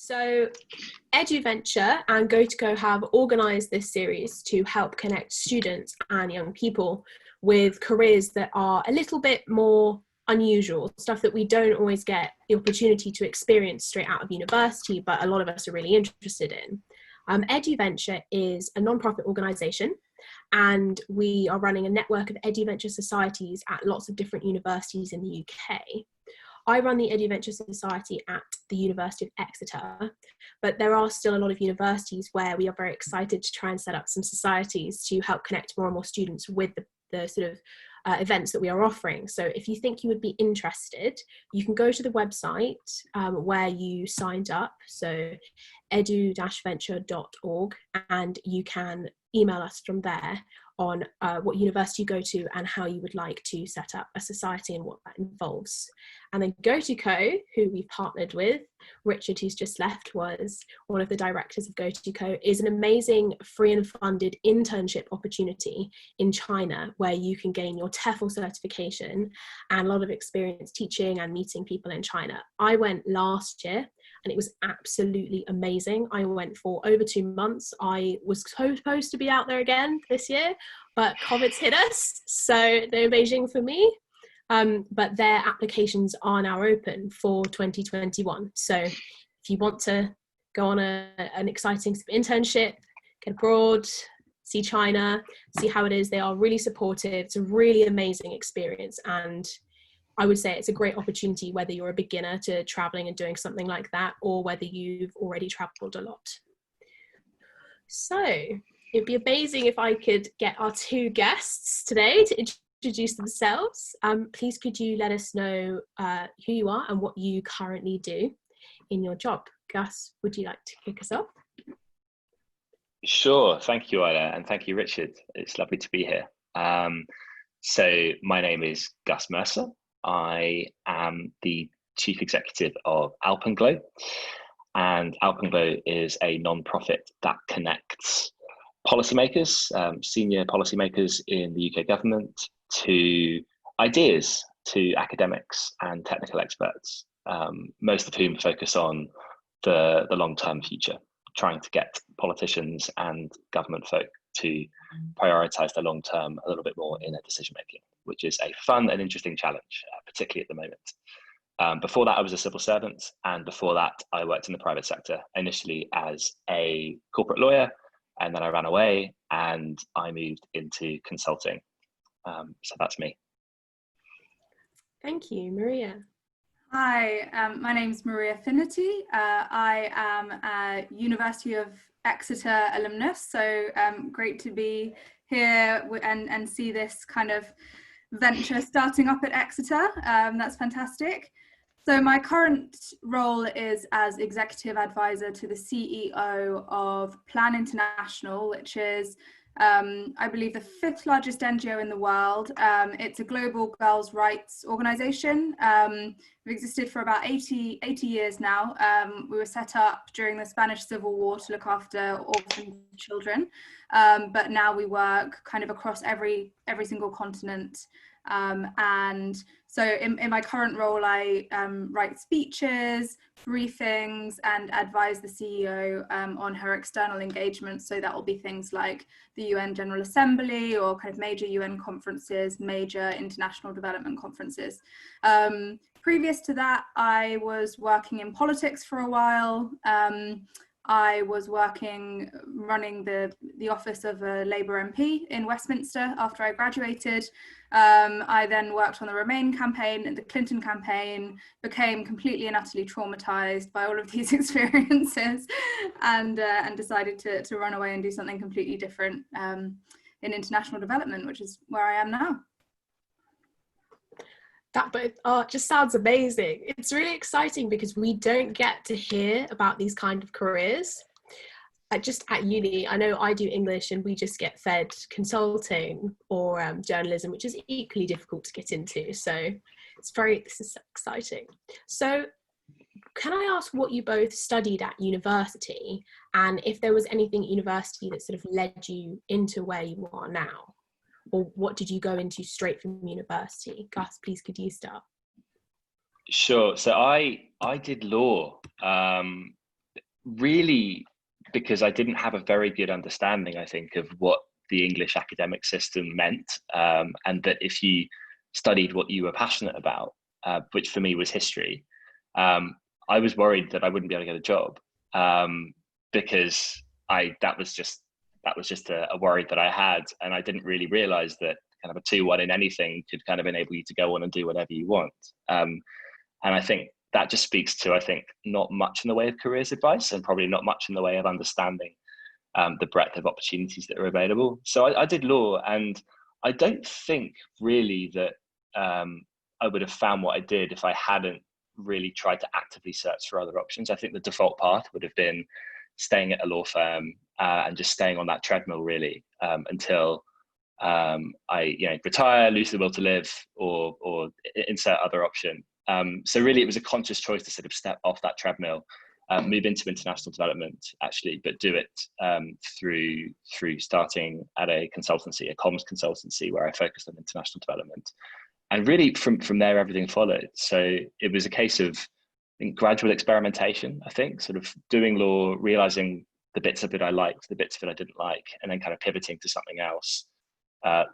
So Edu-Venture and Gotoco have organised this series to help connect students and young people with careers that are a little bit more unusual, stuff that we don't always get the opportunity to experience straight out of university, but a lot of us are really interested in. Edu-Venture is a non-profit organisation, and we are running a network of Edu-Venture societies at lots of different universities in the UK. I run the Edu-Venture Society at the University of Exeter, but there are still a lot of universities where we are very excited to try and set up some societies to help connect more and more students with the sort of events that we are offering. So if you think you would be interested, you can go to the website where you signed up, so edu-venture.org, and you can email us from there on what university you go to and how you would like to set up a society and what that involves. And then Gotoco, who we've partnered with, Richard, who's just left, was one of the directors of Gotoco, is an amazing free and funded internship opportunity in China where you can gain your TEFL certification and a lot of experience teaching and meeting people in China. I went last year and it was absolutely amazing. I went for over 2 months. I was supposed to be out there again this year, but COVID's hit us, so no Beijing for me. But their applications are now open for 2021. So if you want to go on an exciting internship, get abroad, see China, see how it is, they are really supportive. It's a really amazing experience. And I would say it's a great opportunity whether you're a beginner to traveling and doing something like that, or whether you've already traveled a lot. So it'd be amazing if I could get our two guests today to introduce themselves. Please could you let us know who you are and what you currently do in your job. Gus, would you like to kick us off? Sure, thank you, Ida, and thank you, Richard. It's lovely to be here. So my name is Gus Mercer. I am the Chief Executive of Alpenglow, and Alpenglow is a non-profit that connects policymakers, senior policymakers in the UK government, to ideas, to academics and technical experts, most of whom focus on the long-term future, trying to get politicians and government folk to prioritise the long term a little bit more in their decision making, which is a fun and interesting challenge, particularly at the moment. Before that, I was a civil servant, and before that, I worked in the private sector, initially as a corporate lawyer, and then I ran away and I moved into consulting. So that's me. Thank you, Maria. Hi, my name's Maria Finnerty. I am a University of Exeter alumnus, so great to be here and see this kind of venture starting up at Exeter. That's fantastic. So my current role is as executive advisor to the CEO of Plan International, which is I believe the 5th largest NGO in the world. It's a global girls' rights organization. We've existed for about 80 years now. We were set up during the Spanish Civil War to look after orphan children, but now we work kind of across every single continent. And so in my current role, I write speeches, briefings, and advise the CEO on her external engagement. So that will be things like the UN General Assembly or kind of major UN conferences, major international development conferences. Previous to that, I was working in politics for a while. I was running the office of a Labour MP in Westminster after I graduated. I then worked on the Remain campaign and the Clinton campaign, became completely and utterly traumatized by all of these experiences, and decided to run away and do something completely different in international development, which is where I am now. That just sounds amazing. It's really exciting because we don't get to hear about these kind of careers. Just at uni, I know I do English and we just get fed consulting or journalism, which is equally difficult to get into. So this is exciting. So can I ask what you both studied at university, and if there was anything at university that sort of led you into where you are now? Or what did you go into straight from university? Gus, please could you start? Sure. So I did law really because I didn't have a very good understanding, I think, of what the English academic system meant, and that if you studied what you were passionate about, which for me was history, I was worried that I wouldn't be able to get a job, because that was just a worry that I had, and I didn't really realize that kind of a 2-1 in anything could kind of enable you to go on and do whatever you want. And I think that just speaks to, I think, not much in the way of careers advice, and probably not much in the way of understanding the breadth of opportunities that are available. So I did law, and I don't think really that I would have found what I did if I hadn't really tried to actively search for other options. I think the default path would have been staying at a law firm and just staying on that treadmill really until I retire, lose the will to live, or insert other option. So really it was a conscious choice to sort of step off that treadmill, move into international development actually, but do it through starting at a consultancy, a comms consultancy, where I focused on international development. And really from there, everything followed. So it was a case of gradual experimentation, I think, sort of doing law, realizing the bits of it I liked, the bits of it I didn't like, and then kind of pivoting to something else,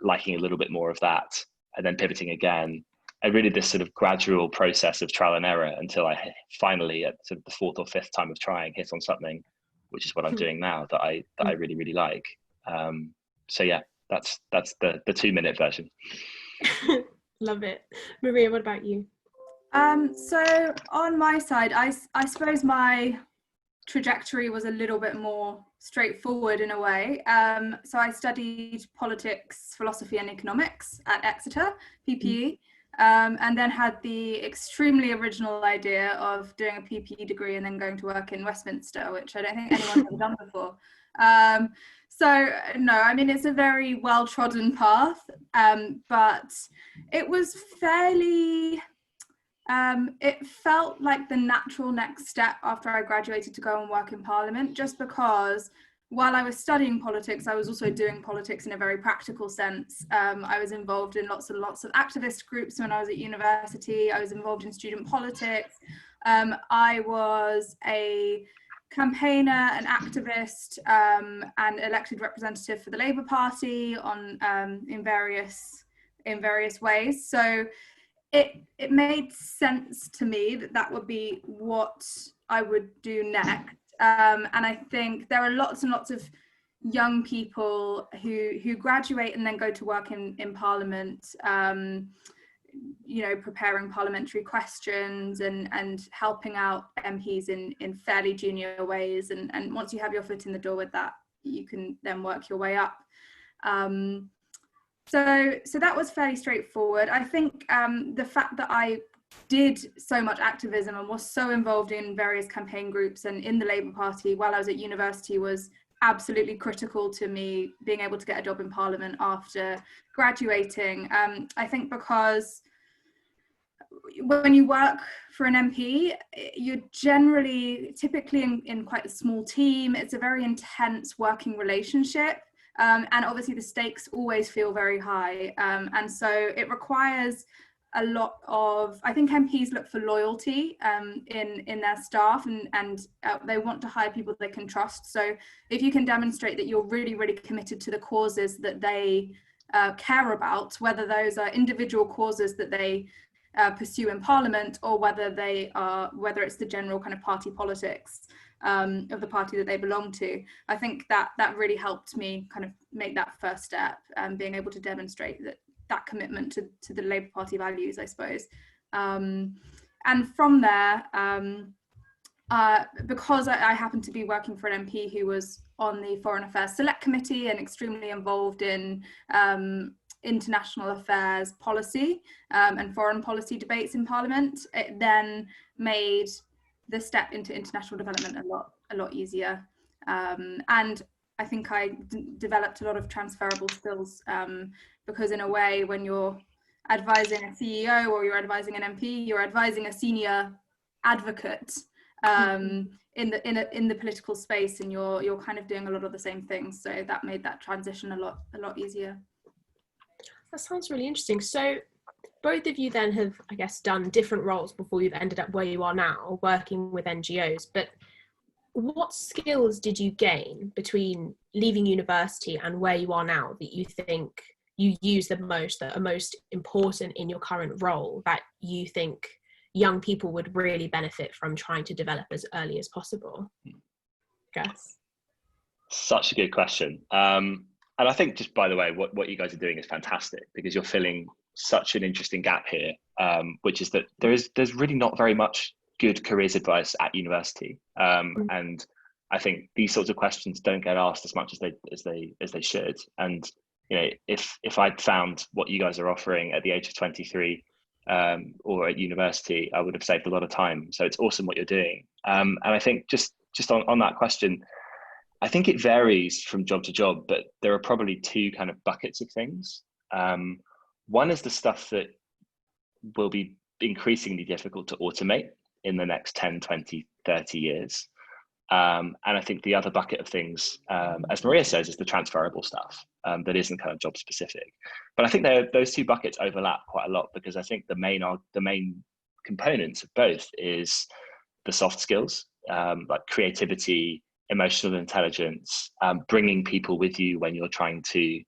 liking a little bit more of that, and then pivoting again. And really this sort of gradual process of trial and error until I finally, at sort of the 4th or 5th time of trying, hit on something, which is what I'm doing now, that I really, really like. So yeah, that's the 2-minute version. Love it. Maria, what about you? So on my side, I suppose my trajectory was a little bit more straightforward in a way. So I studied politics, philosophy and economics at Exeter, PPE, and then had the extremely original idea of doing a PPE degree and then going to work in Westminster, which I don't think anyone's ever done before. So no, I mean, it's a very well-trodden path, but it was fairly, it felt like the natural next step after I graduated to go and work in Parliament, just because while I was studying politics, I was also doing politics in a very practical sense. I was involved in lots and lots of activist groups when I was at university. I was involved in student politics. I was a campaigner, an activist, and elected representative for the Labour Party in various ways. So it made sense to me that would be what I would do next. And I think there are lots and lots of young people who graduate and then go to work in Parliament, preparing parliamentary questions and helping out MPs in fairly junior ways. And once you have your foot in the door with that, you can then work your way up. So that was fairly straightforward. I think the fact that I did so much activism and was so involved in various campaign groups and in the Labour Party while I was at university was absolutely critical to me being able to get a job in Parliament after graduating. I think because when you work for an MP, you're typically in quite a small team. It's a very intense working relationship. And obviously the stakes always feel very high. And so it requires a lot of, I think MPs look for loyalty in their staff, and they want to hire people they can trust. So if you can demonstrate that you're really, really committed to the causes that they care about, whether those are individual causes that they pursue in Parliament, or whether it's the general kind of party politics of the party that they belong to, I think that really helped me kind of make that first step, being able to demonstrate that commitment to the Labour Party values, I suppose. And from there, because I happened to be working for an MP who was on the Foreign Affairs Select Committee and extremely involved in international affairs policy and foreign policy debates in Parliament, it then made the step into international development a lot easier. And I think I developed a lot of transferable skills because in a way, when you're advising a CEO or you're advising an MP, you're advising a senior advocate in the political space, and you're kind of doing a lot of the same things. So that made that transition a lot easier. That sounds really interesting. So both of you then have, I guess, done different roles before you've ended up where you are now, working with NGOs. But what skills did you gain between leaving university and where you are now that you think you use the most, that are most important in your current role, that you think young people would really benefit from trying to develop as early as possible? I guess. Such a good question. And I think, just by the way, what you guys are doing is fantastic, because you're filling such an interesting gap here, which is that there's really not very much good careers advice at university, and I think these sorts of questions don't get asked as much as they should. And if I'd found what you guys are offering at the age of 23 or at university, I would have saved a lot of time. So it's awesome what you're doing. And I think just on that question, I think it varies from job to job, but there are probably two kind of buckets of things. One is the stuff that will be increasingly difficult to automate in the next 10, 20, 30 years. And I think the other bucket of things, as Maria says, is the transferable stuff that isn't kind of job specific. But I think those two buckets overlap quite a lot, because I think the main components of both is the soft skills, like creativity, emotional intelligence, bringing people with you when you're trying to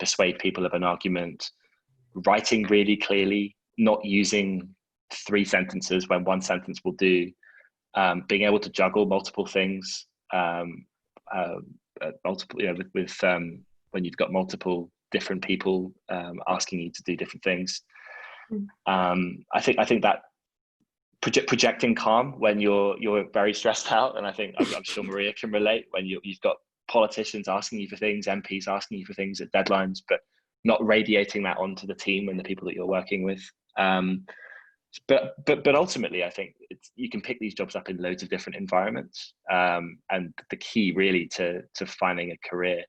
persuade people of an argument, writing really clearly, not using 3 sentences when 1 sentence will do, being able to juggle multiple things, multiple, when you've got multiple different people asking you to do different things. I think that projecting calm when you're very stressed out, and I'm sure Maria can relate, when you've got politicians asking you for things, MPs asking you for things at deadlines, but not radiating that onto the team and the people that you're working with. But ultimately, I think you can pick these jobs up in loads of different environments, and the key really to finding a career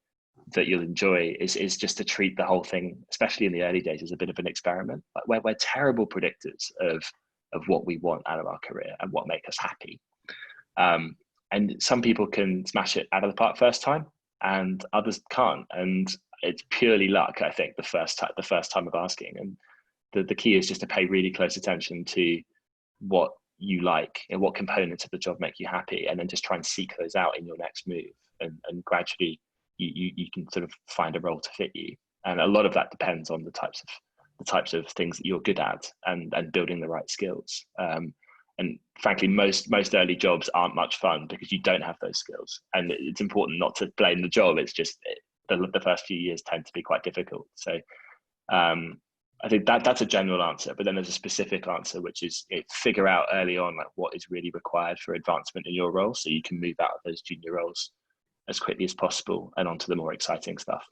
that you'll enjoy is just to treat the whole thing, especially in the early days, as a bit of an experiment. Like we're terrible predictors of what we want out of our career and what make us happy. And some people can smash it out of the park first time, and others can't. And it's purely luck, I think, the first time of asking. And the key is just to pay really close attention to what you like and what components of the job make you happy, and then just try and seek those out in your next move. And gradually you can sort of find a role to fit you. And a lot of that depends on the types of things that you're good at, and building the right skills. And frankly, most early jobs aren't much fun because you don't have those skills. And it's important not to blame the job. It's just the first few years tend to be quite difficult. So I think that's a general answer, but then there's a specific answer, which is figure out early on like what is really required for advancement in your role, so you can move out of those junior roles as quickly as possible and onto the more exciting stuff.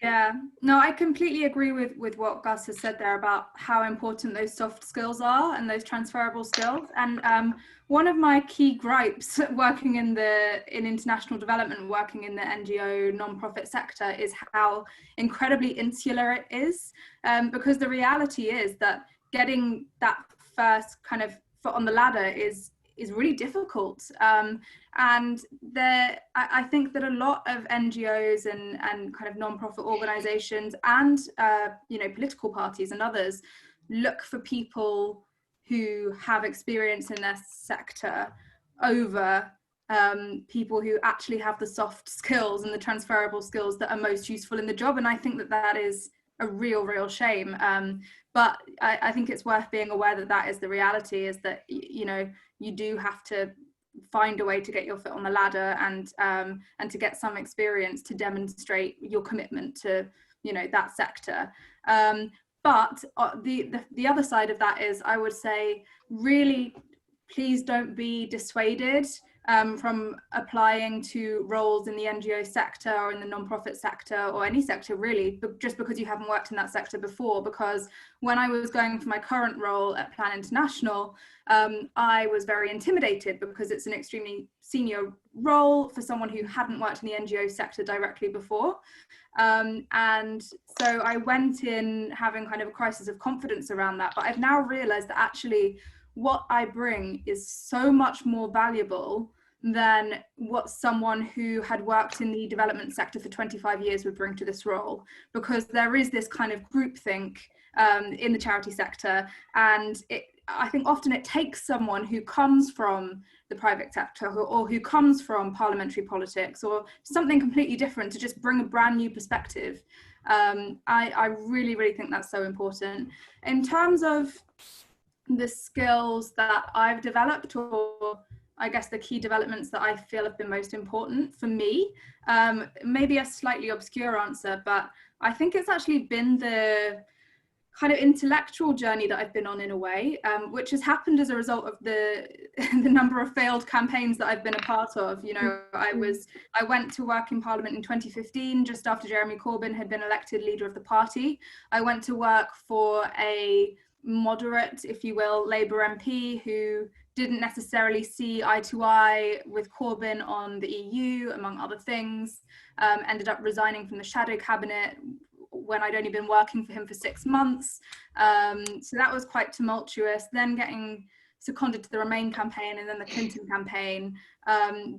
Yeah, no, I completely agree with what Gus has said there about how important those soft skills are and those transferable skills. And one of my key gripes working in international development, working in the NGO nonprofit sector, is how incredibly insular it is. Because the reality is that getting that first kind of foot on the ladder is really difficult. And I think that a lot of NGOs and kind of non-profit organizations and political parties and others look for people who have experience in their sector over people who actually have the soft skills and the transferable skills that are most useful in the job. And I think that is a real shame. But I think it's worth being aware that is the reality, is that you do have to find a way to get your foot on the ladder and to get some experience to demonstrate your commitment to that sector. But the other side of that is, I would say, really, please don't be dissuaded from applying to roles in the NGO sector or in the nonprofit sector or any sector really, but just because you haven't worked in that sector before. Because when I was going for my current role at Plan International, I was very intimidated because it's an extremely senior role for someone who hadn't worked in the NGO sector directly before. And so I went in having kind of a crisis of confidence around that. But I've now realized that actually what I bring is so much more valuable than what someone who had worked in the development sector for 25 years would bring to this role, because there is this kind of groupthink in the charity sector, and I think often it takes someone who comes from the private sector or who comes from parliamentary politics or something completely different to just bring a brand new perspective. I really, really think that's so important. In terms of the skills that I've developed, or I guess the key developments that I feel have been most important for me, maybe a slightly obscure answer, but I think it's actually been the kind of intellectual journey that I've been on in a way, which has happened as a result of the number of failed campaigns that I've been a part of. You know, I went to work in Parliament in 2015, just after Jeremy Corbyn had been elected leader of the party. I went to work for a moderate, if you will, Labour MP who didn't necessarily see eye to eye with Corbyn on the EU, among other things, ended up resigning from the shadow cabinet when I'd only been working for him for 6 months. So that was quite tumultuous. Then getting seconded to the Remain campaign and then the Clinton campaign.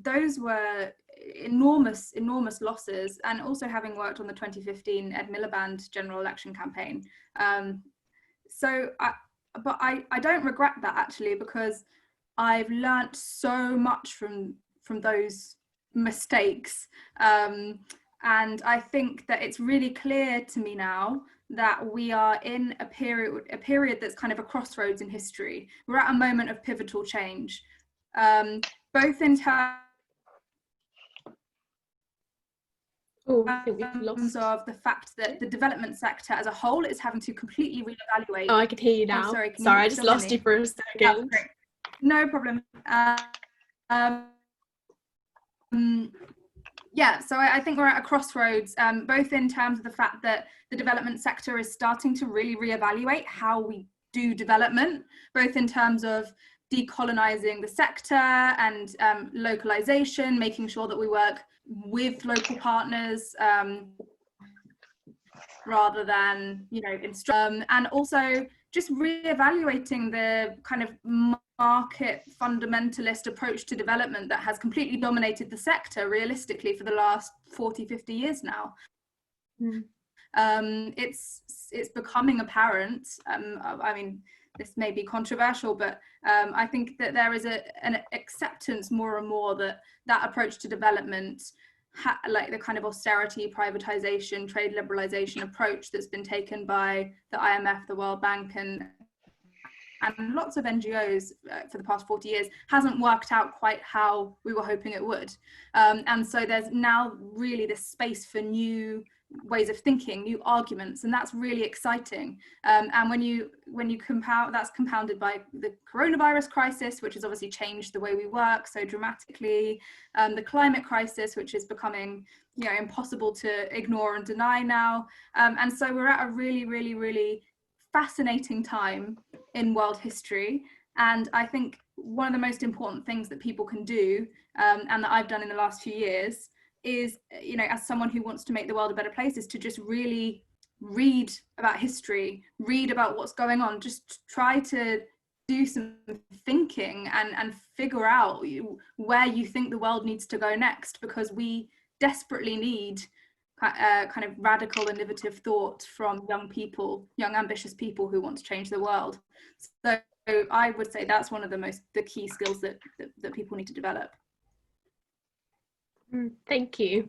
Those were enormous losses. And also having worked on the 2015 Ed Miliband general election campaign. But I don't regret that actually, because I've learnt so much from those mistakes. And I think that it's really clear to me now that we are in a period that's kind of a crossroads in history. We're at a moment of pivotal change, both in terms of the fact that the development sector as a whole is having to completely reevaluate. Oh, I can hear you now. Oh, sorry, I just lost you for a second. Oh, no problem. Yeah, so I think we're at a crossroads, both in terms of the fact that the development sector is starting to really reevaluate how we do development, both in terms of decolonising the sector and localisation, making sure that we work with local partners rather than, you know, and also just reevaluating the kind of market fundamentalist approach to development that has completely dominated the sector realistically for the last 40-50 years now. It's becoming apparent. I mean, this may be controversial, but I think that there is an acceptance more and more that that approach to development, like the kind of austerity, privatization, trade liberalization approach that's been taken by the IMF, the World Bank, and lots of NGOs for the past 40 years, hasn't worked out quite how we were hoping it would. And so there's now really this space for new ways of thinking, new arguments, and that's really exciting. And when you compound, that's compounded by the coronavirus crisis, which has obviously changed the way we work so dramatically, the climate crisis, which is becoming, you know, impossible to ignore and deny now. And so we're at a really, really, really fascinating time in world history. And I think one of the most important things that people can do, and that I've done in the last few years, is, you know, as someone who wants to make the world a better place, is to just really read about history, read about what's going on, just try to do some thinking and figure out where you think the world needs to go next, because we desperately need kind of radical innovative thought from young people, young ambitious people who want to change the world. So I would say that's one of the key skills that people need to develop. Thank you.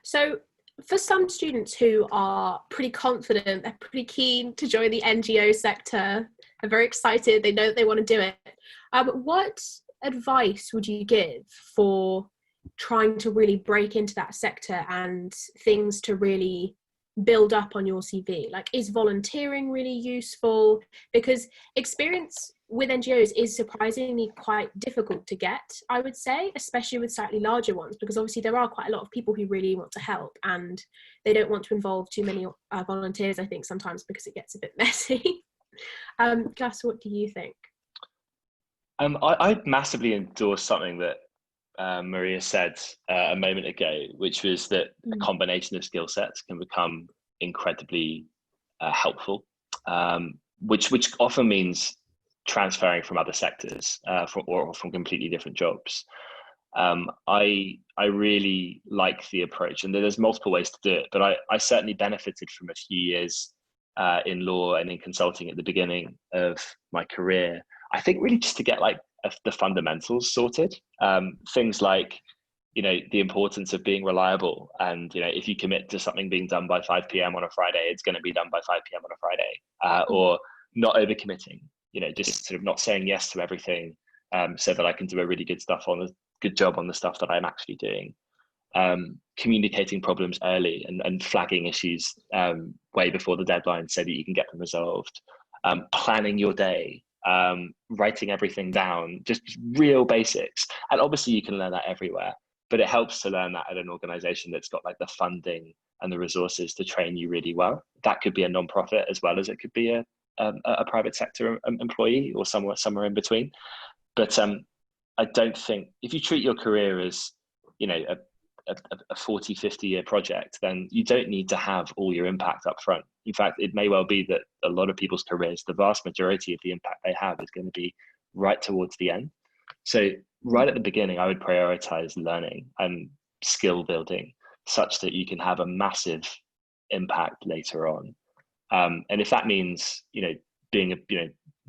So for some students who are pretty confident, they're pretty keen to join the NGO sector, they're very excited, they know that they want to do it, what advice would you give for trying to really break into that sector and things to really build up on your CV? Like, is volunteering really useful? Because experience with NGOs is surprisingly quite difficult to get, I would say, especially with slightly larger ones, because obviously there are quite a lot of people who really want to help and they don't want to involve too many volunteers, I think, sometimes, because it gets a bit messy. Gus, what do you think? I massively endorse something that Maria said a moment ago, which was that a combination of skill sets can become incredibly helpful, which often means transferring from other sectors or from completely different jobs. I really like the approach, and there's multiple ways to do it, but I certainly benefited from a few years in law and in consulting at the beginning of my career. I think really just to get like the fundamentals sorted. Things like, you know, the importance of being reliable, and, you know, if you commit to something being done by 5 p.m. on a Friday, it's going to be done by 5 p.m. on a Friday, or not overcommitting, you know, just sort of not saying yes to everything, so that I can do a really good job on the stuff that I'm actually doing. Communicating problems early and flagging issues way before the deadline so that you can get them resolved. Planning your day, writing everything down, just real basics. And obviously you can learn that everywhere, but it helps to learn that at an organization that's got like the funding and the resources to train you really well. That could be a non-profit as well as it could be a private sector employee, or somewhere in between. But I don't think, if you treat your career as, you know, a 40, 50-year project, then you don't need to have all your impact up front. In fact, it may well be that a lot of people's careers, the vast majority of the impact they have is going to be right towards the end. So right at the beginning, I would prioritize learning and skill building such that you can have a massive impact later on. And if that means, you know,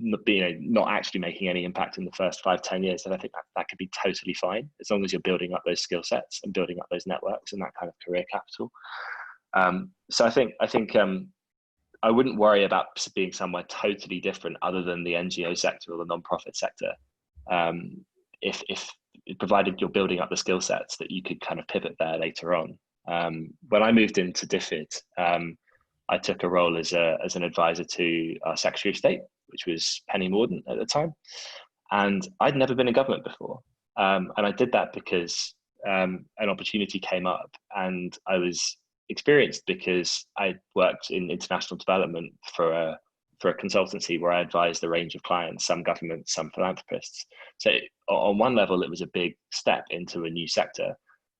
not actually making any impact in the first 5-10 years, then I think that could be totally fine, as long as you're building up those skill sets and building up those networks and that kind of career capital. So I think I wouldn't worry about being somewhere totally different other than the NGO sector or the non-profit sector. If provided you're building up the skill sets that you could kind of pivot there later on. When I moved into DFID, I took a role as an advisor to our Secretary of State, which was Penny Mordaunt at the time. And I'd never been in government before. And I did that because an opportunity came up, and I was experienced because I worked in international development for a consultancy where I advised a range of clients, some governments, some philanthropists. So on one level, it was a big step into a new sector.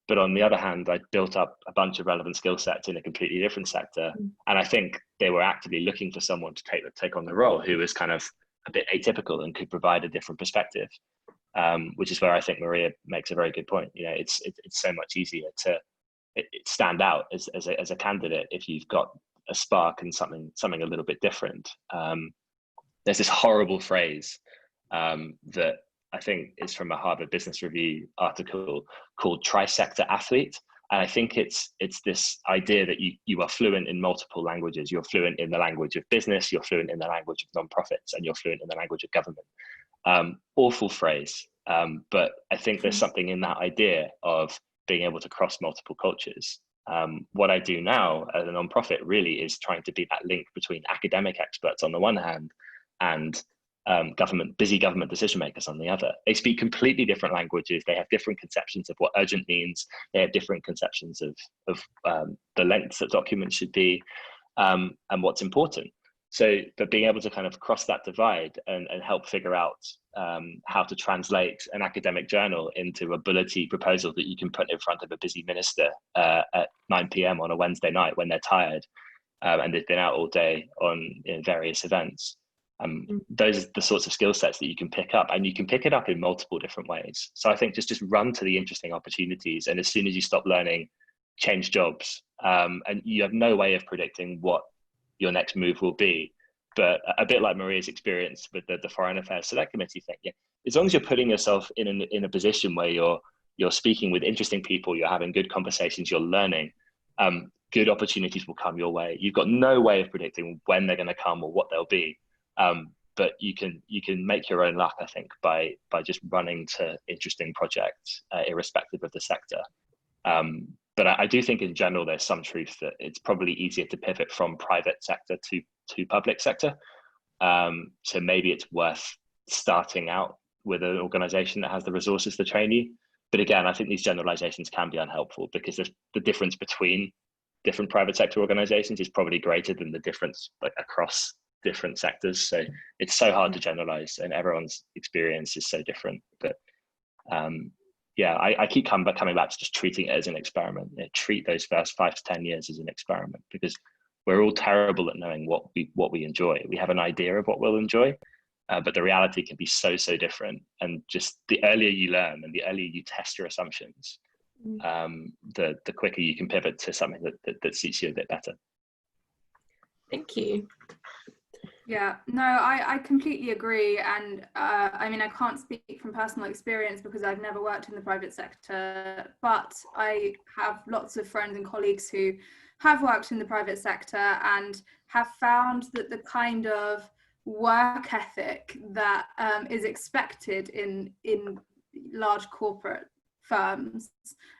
But on the other hand, I built up a bunch of relevant skill sets in a completely different sector. And I think they were actively looking for someone to take on the role who was kind of a bit atypical and could provide a different perspective, which is where I think Maria makes a very good point. You know, it's so much easier to stand out as a candidate if you've got a spark and something a little bit different. There's this horrible phrase that I think is from a Harvard Business Review article called trisector athlete. And I think it's this idea that you are fluent in multiple languages. You're fluent in the language of business, you're fluent in the language of nonprofits, and you're fluent in the language of government. Awful phrase, but I think there's something in that idea of being able to cross multiple cultures. What I do now as a nonprofit really is trying to be that link between academic experts on the one hand and busy government decision makers on the other. They speak completely different languages. They have different conceptions of what urgent means. They have different conceptions of the lengths that documents should be, and what's important. So, but being able to kind of cross that divide and help figure out how to translate an academic journal into a bulleted proposal that you can put in front of a busy minister at 9 p.m. on a Wednesday night when they're tired and they've been out all day on various events. Those are the sorts of skill sets that you can pick up, and you can pick it up in multiple different ways. So I think just run to the interesting opportunities, and as soon as you stop learning, change jobs. And you have no way of predicting what your next move will be. But a bit like Maria's experience with the Foreign Affairs Select Committee thing, yeah, as long as you're putting yourself in a position where you're speaking with interesting people, you're having good conversations, you're learning, good opportunities will come your way. You've got no way of predicting when they're going to come or what they'll be. But you can make your own luck, I think, by just running to interesting projects, irrespective of the sector. But I do think in general, there's some truth that it's probably easier to pivot from private sector to public sector. So maybe it's worth starting out with an organization that has the resources to train you. But again, I think these generalizations can be unhelpful because the difference between different private sector organizations is probably greater than the difference across different sectors. So it's so hard to generalize, and everyone's experience is so different. But yeah, I keep coming back to just treating it as an experiment. Treat those first 5 to 10 years as an experiment, because we're all terrible at knowing what we enjoy. We have an idea of what we'll enjoy, but the reality can be so different. And just the earlier you learn and the earlier you test your assumptions, the quicker you can pivot to something that suits you a bit better. Thank you. Yeah, no, I completely agree. And I mean, I can't speak from personal experience because I've never worked in the private sector, but I have lots of friends and colleagues who have worked in the private sector and have found that the kind of work ethic that is expected in large corporate firms,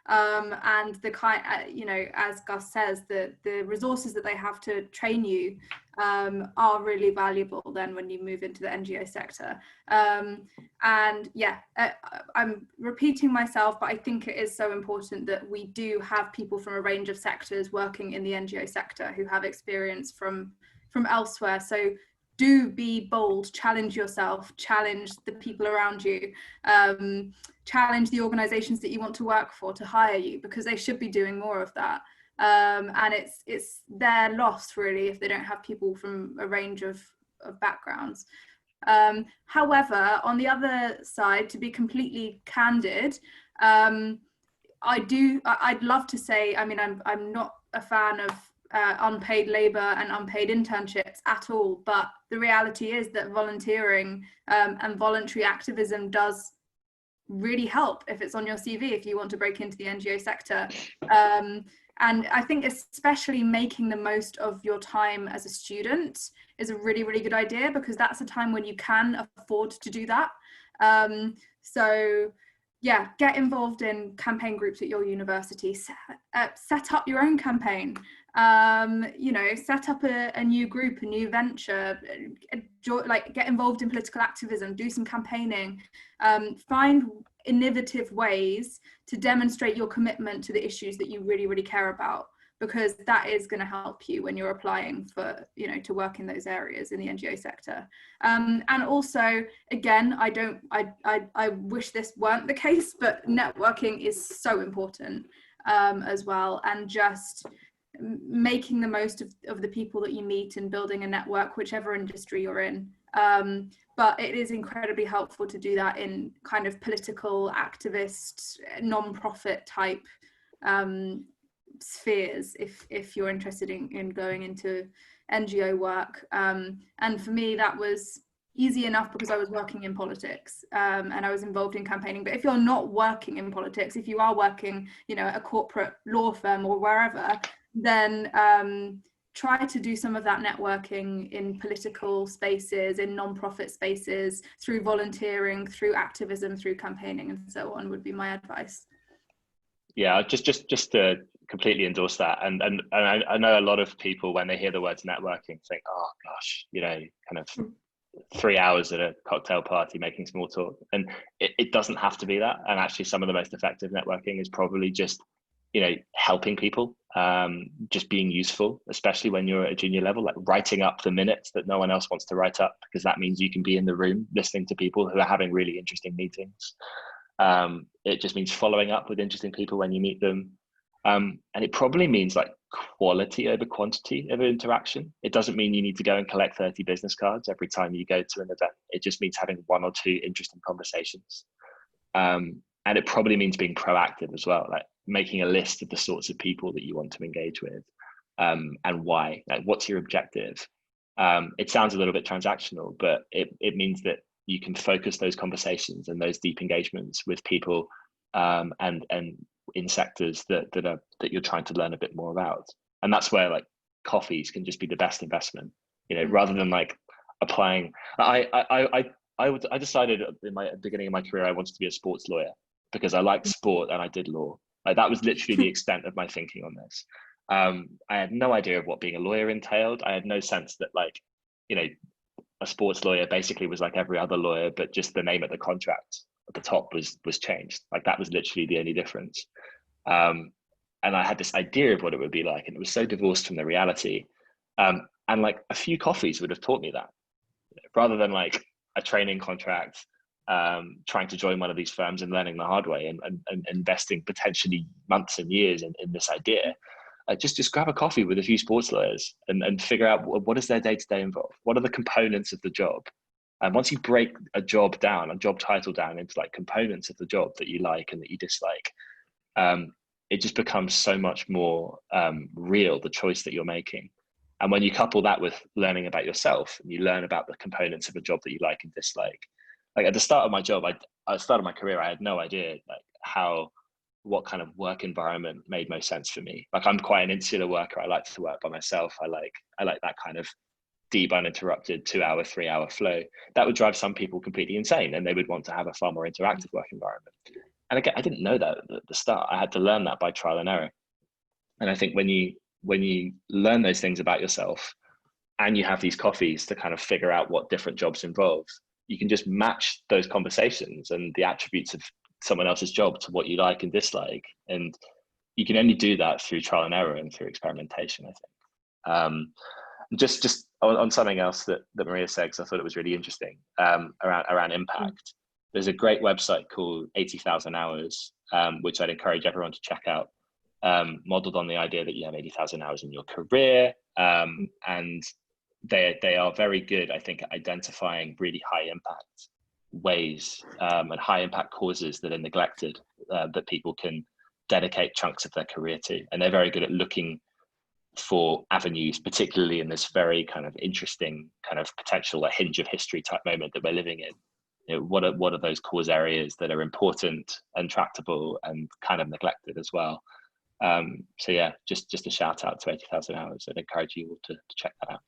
and the kind, you know, as Gus says, the resources that they have to train you are really valuable then when you move into the NGO sector. And yeah, I'm repeating myself, but I think it is so important that we do have people from a range of sectors working in the NGO sector who have experience from elsewhere. So do be bold, challenge yourself, challenge the people around you, challenge the organizations that you want to work for to hire you, because they should be doing more of that. And it's their loss really if they don't have people from a range of backgrounds. However, on the other side, to be completely candid, I'd love to say, I mean, I'm not a fan of unpaid labor and unpaid internships at all, but the reality is that volunteering and voluntary activism does really help if it's on your CV if you want to break into the NGO sector. And I think especially making the most of your time as a student is a really, really good idea, because that's a time when you can afford to do that. So yeah, get involved in campaign groups at your university, set up your own campaign, you know, set up a new group, a new venture, like get involved in political activism, do some campaigning, find innovative ways to demonstrate your commitment to the issues that you really, really care about, because that is going to help you when you're applying for, you know, to work in those areas in the NGO sector. And also, again, I wish this weren't the case, but networking is so important as well, and just making the most of the people that you meet and building a network, whichever industry you're in. But it is incredibly helpful to do that in kind of political activist, non-profit type spheres if you're interested in going into NGO work. And for me, that was easy enough because I was working in politics and I was involved in campaigning. But if you're not working in politics, if you are working, you know, at a corporate law firm or wherever, then try to do some of that networking in political spaces, in non-profit spaces, through volunteering, through activism, through campaigning, and so on, would be my advice. Yeah, just to completely endorse that. And I know a lot of people, when they hear the words networking, think, oh gosh, you know, kind of 3 hours at a cocktail party making small talk. And it doesn't have to be that. And actually some of the most effective networking is probably just, you know, helping people, just being useful, especially when you're at a junior level, like writing up the minutes that no one else wants to write up, because that means you can be in the room listening to people who are having really interesting meetings. It just means following up with interesting people when you meet them. And it probably means like quality over quantity of interaction. It doesn't mean you need to go and collect 30 business cards every time you go to an event. It just means having 1 or 2 interesting conversations. And it probably means being proactive as well, like making a list of the sorts of people that you want to engage with, and why, like what's your objective. It sounds a little bit transactional, but it means that you can focus those conversations and those deep engagements with people, and in sectors that you're trying to learn a bit more about. And that's where like coffees can just be the best investment, you know, rather than like applying. I decided at the beginning of my career I wanted to be a sports lawyer because I liked sport and I did law. Like that was literally the extent of my thinking on this. I had no idea of what being a lawyer entailed. I had no sense that, like, you know, a sports lawyer basically was like every other lawyer, but just the name of the contract at the top was changed. Like that was literally the only difference. And I had this idea of what it would be like, and it was so divorced from the reality. And like a few coffees would have taught me that, rather than like a training contract, trying to join one of these firms and learning the hard way and investing potentially months and years in this idea. Just grab a coffee with a few sports lawyers and figure out what does their day-to-day involve? What are the components of the job? And once you break a job title down into like components of the job that you like and that you dislike, it just becomes so much more real, the choice that you're making. And when you couple that with learning about yourself, and you learn about the components of a job that you like and dislike, like at the start of my job, I started my career, I had no idea like what kind of work environment made most sense for me. Like I'm quite an insular worker. I like to work by myself. I like that kind of deep, uninterrupted 2-hour, 3-hour flow. That would drive some people completely insane, and they would want to have a far more interactive work environment. And again, I didn't know that at the start. I had to learn that by trial and error. And I think when you learn those things about yourself, and you have these coffees to kind of figure out what different jobs involve, you can just match those conversations and the attributes of someone else's job to what you like and dislike. And you can only do that through trial and error and through experimentation, I think. Just on something else that Maria said, because I thought it was really interesting, around impact. There's a great website called 80,000 Hours, which I'd encourage everyone to check out, modeled on the idea that you have 80,000 hours in your career. And they are very good, I think, at identifying really high impact ways and high impact causes that are neglected, that people can dedicate chunks of their career to. And they're very good at looking for avenues, particularly in this very kind of interesting kind of potential a hinge of history type moment that we're living in. You know, what are those cause areas that are important and tractable and kind of neglected as well? So yeah, just a shout out to 80,000 Hours. I'd encourage you all to check that out.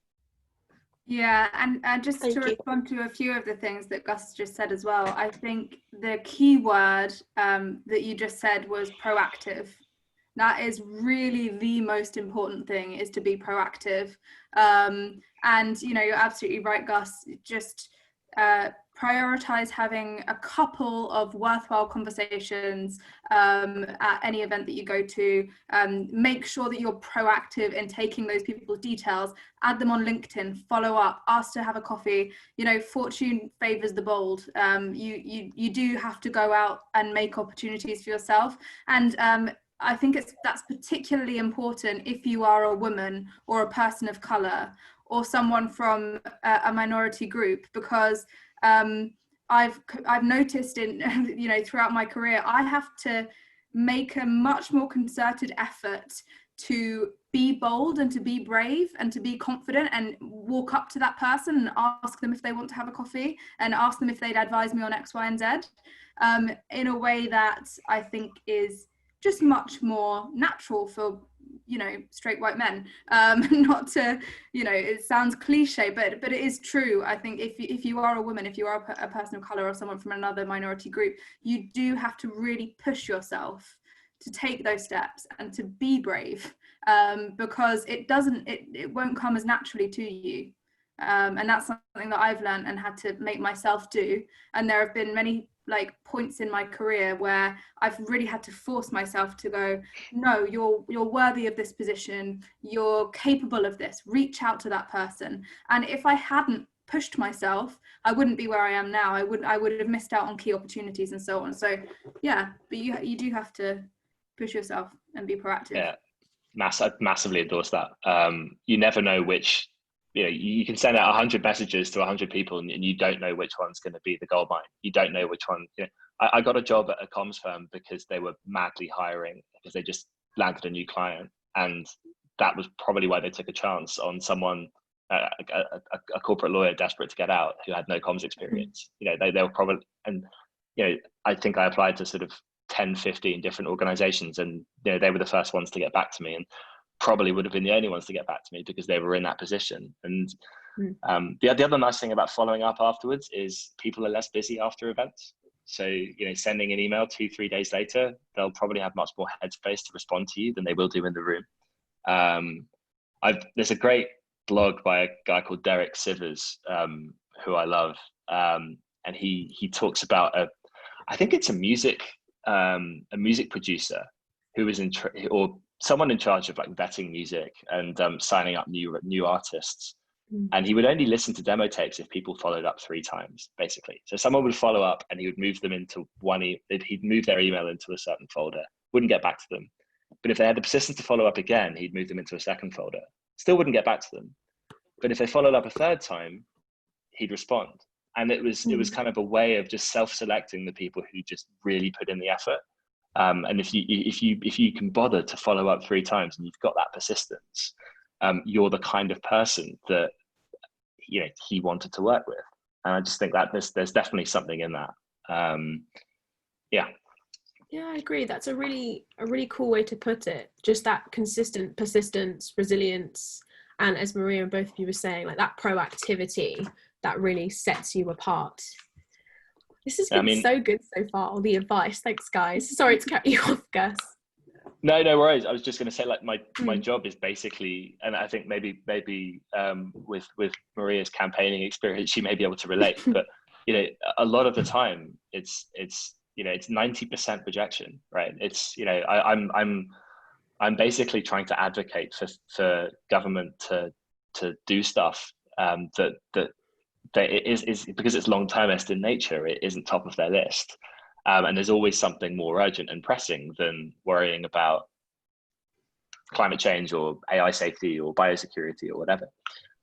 Yeah, and just to respond to a few of the things that Gus just said as well, I think the key word that you just said was proactive. That is really the most important thing, is to be proactive. And, you know, you're absolutely right, Gus, just prioritize having a couple of worthwhile conversations at any event that you go to. Make sure that you're proactive in taking those people's details, add them on LinkedIn, follow up, ask to have a coffee. You know, fortune favors the bold. You do have to go out and make opportunities for yourself. And I think that's particularly important if you are a woman or a person of color or someone from a minority group, because I've noticed in, you know, throughout my career, I have to make a much more concerted effort to be bold and to be brave and to be confident and walk up to that person and ask them if they want to have a coffee and ask them if they'd advise me on X, Y, and Z, in a way that I think is just much more natural for, you know, straight white men. Not to, you know, it sounds cliche, but it is true. I think if you are a woman, if you are a person of color or someone from another minority group, you do have to really push yourself to take those steps and to be brave, because it won't come as naturally to you. And that's something that I've learned and had to make myself do. And there have been many like points in my career where I've really had to force myself to go, no, you're worthy of this position, you're capable of this, reach out to that person. And if I hadn't pushed myself, I wouldn't be where I am now. I would have missed out on key opportunities and so on. So yeah, but you do have to push yourself and be proactive. Yeah, massively endorse that. You never know which, you know, you can send out 100 messages to 100 people and you don't know which one's going to be the gold mine. You don't know which one. You know, I got a job at a comms firm because they were madly hiring, because they just landed a new client, and that was probably why they took a chance on someone, a corporate lawyer desperate to get out who had no comms experience. You know, they were probably, and you know, I think I applied to sort of 10, 15 different organizations, and you know, they were the first ones to get back to me, and probably would have been the only ones to get back to me because they were in that position. And the other nice thing about following up afterwards is people are less busy after events. So, you know, sending an email 2-3 days later, they'll probably have much more headspace to respond to you than they will do in the room. There's a great blog by a guy called Derek Sivers, who I love. And he talks about I think it's a music producer who was or someone in charge of like vetting music and signing up new artists. And he would only listen to demo tapes if people followed up 3 times, basically. So someone would follow up and he would move them into he'd move their email into a certain folder, wouldn't get back to them. But if they had the persistence to follow up again, he'd move them into a second folder, still wouldn't get back to them. But if they followed up a 3rd time, he'd respond. And it was kind of a way of just self-selecting the people who just really put in the effort. And if you can bother to follow up 3 times and you've got that persistence, you're the kind of person that he wanted to work with. And I just think that there's definitely something in that. Yeah, I agree. That's a really cool way to put it. Just that consistent persistence, resilience, and as Maria and both of you were saying, like that proactivity that really sets you apart. This has been so good so far, all the advice. Thanks, guys. Sorry to cut you off, Gus. No worries. I was just going to say, like, my job is basically, and I think maybe with Maria's campaigning experience, she may be able to relate. But a lot of the time, it's 90% rejection, right? It's I'm basically trying to advocate for government to do stuff that it is because it's long-termist in nature. It isn't top of their list. And there's always something more urgent and pressing than worrying about climate change or AI safety or biosecurity or whatever.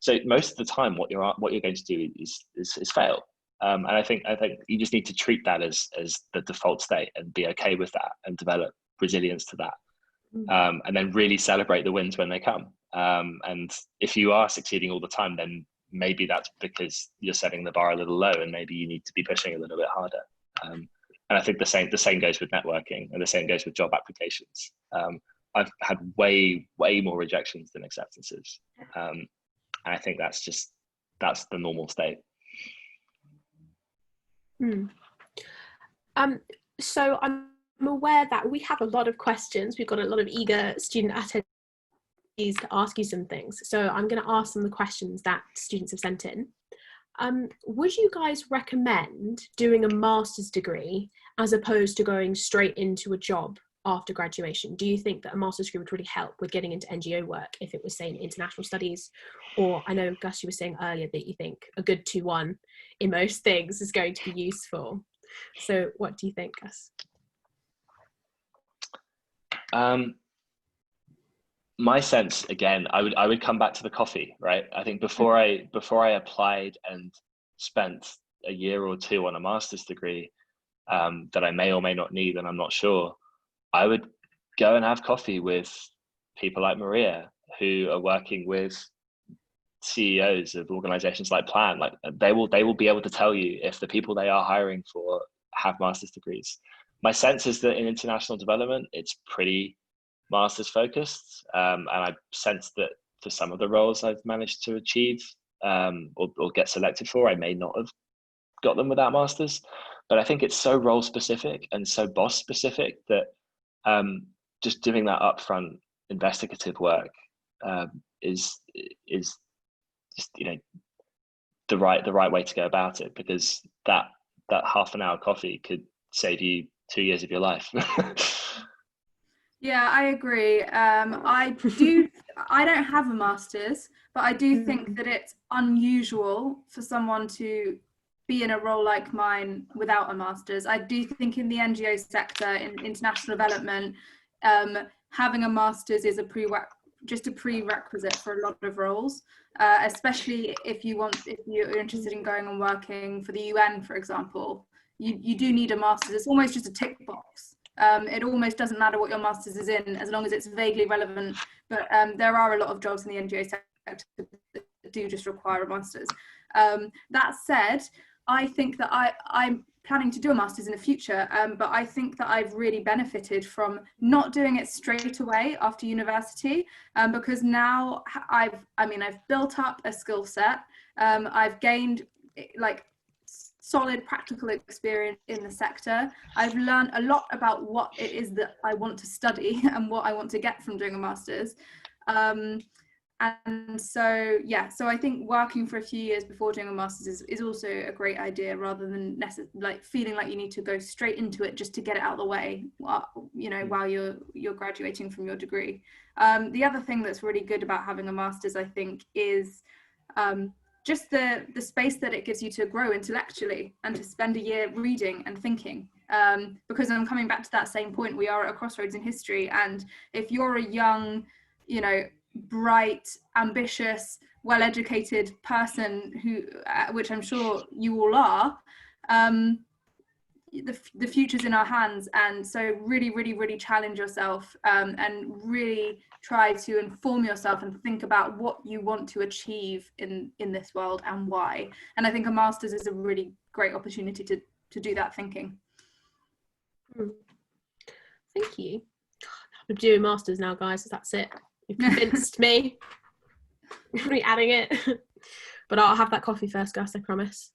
So most of the time, what you're going to do is fail. And I think you just need to treat that as the default state and be okay with that and develop resilience to that. And then really celebrate the wins when they come. And if you are succeeding all the time, then maybe that's because you're setting the bar a little low, and maybe you need to be pushing a little bit harder. And I think the same goes with networking, and the same goes with job applications. I've had way more rejections than acceptances, and I think that's the normal state. So I'm aware that we have a lot of questions. We've got a lot of eager student attendees to ask you some things. So I'm going to ask some of the questions that students have sent in. Would you guys recommend doing a master's degree as opposed to going straight into a job after graduation? Do you think that a master's degree would really help with getting into NGO work if it was, say, in international studies? Or I know, Gus, you were saying earlier that you think a good 2-1 in most things is going to be useful. So what do you think, Gus? My sense, again, I would come back to the coffee, right? I think before I applied and spent a year or two on a master's degree that I may or may not need, and I'm not sure, I would go and have coffee with people like Maria, who are working with CEOs of organizations like Plan. Like they will be able to tell you if the people they are hiring for have master's degrees. My sense is that in international development, it's pretty master's focused, and I sense that for some of the roles I've managed to achieve or get selected for, I may not have got them without masters. But I think it's so role specific and so boss specific that just doing that upfront investigative work is just the right way to go about it, because that half an hour coffee could save you 2 years of your life. Yeah, I agree. I don't have a master's, but I do think that it's unusual for someone to be in a role like mine without a master's. I do think in the NGO sector, in international development, having a master's is just a prerequisite for a lot of roles, especially if you're interested in going and working for the UN, for example. You do need a master's. It's almost just a tick box. It almost doesn't matter what your master's is in, as long as it's vaguely relevant. But there are a lot of jobs in the NGO sector that do just require a master's. That said, I think that I'm planning to do a master's in the future, but I think that I've really benefited from not doing it straight away after university, because now I've built up a skill set. I've gained solid practical experience in the sector. I've learned a lot about what it is that I want to study and what I want to get from doing a master's. And so I think working for a few years before doing a master's is also a great idea, rather than feeling like you need to go straight into it just to get it out of the way, while you're graduating from your degree. The other thing that's really good about having a master's, I think, is just the space that it gives you to grow intellectually and to spend a year reading and thinking. Because I'm coming back to that same point, we are at a crossroads in history, and if you're a young, bright, ambitious, well-educated person, which I'm sure you all are, the future's in our hands, and so really challenge yourself, and really try to inform yourself and think about what you want to achieve in this world and why. And I think a master's is a really great opportunity to do that thinking. Thank you. I'm doing masters now, guys. That's it. You've convinced me. I'm really adding it. But I'll have that coffee first, Gus, I promise.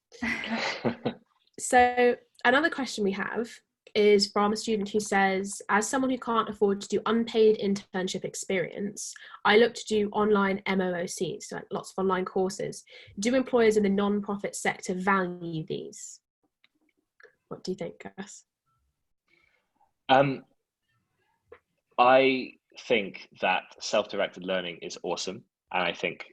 So another question we have is from a student who says, as someone who can't afford to do unpaid internship experience, I look to do online MOOCs, so like lots of online courses. Do employers in the non-profit sector value these? What do you think, Gus? I think that self-directed learning is awesome. And I think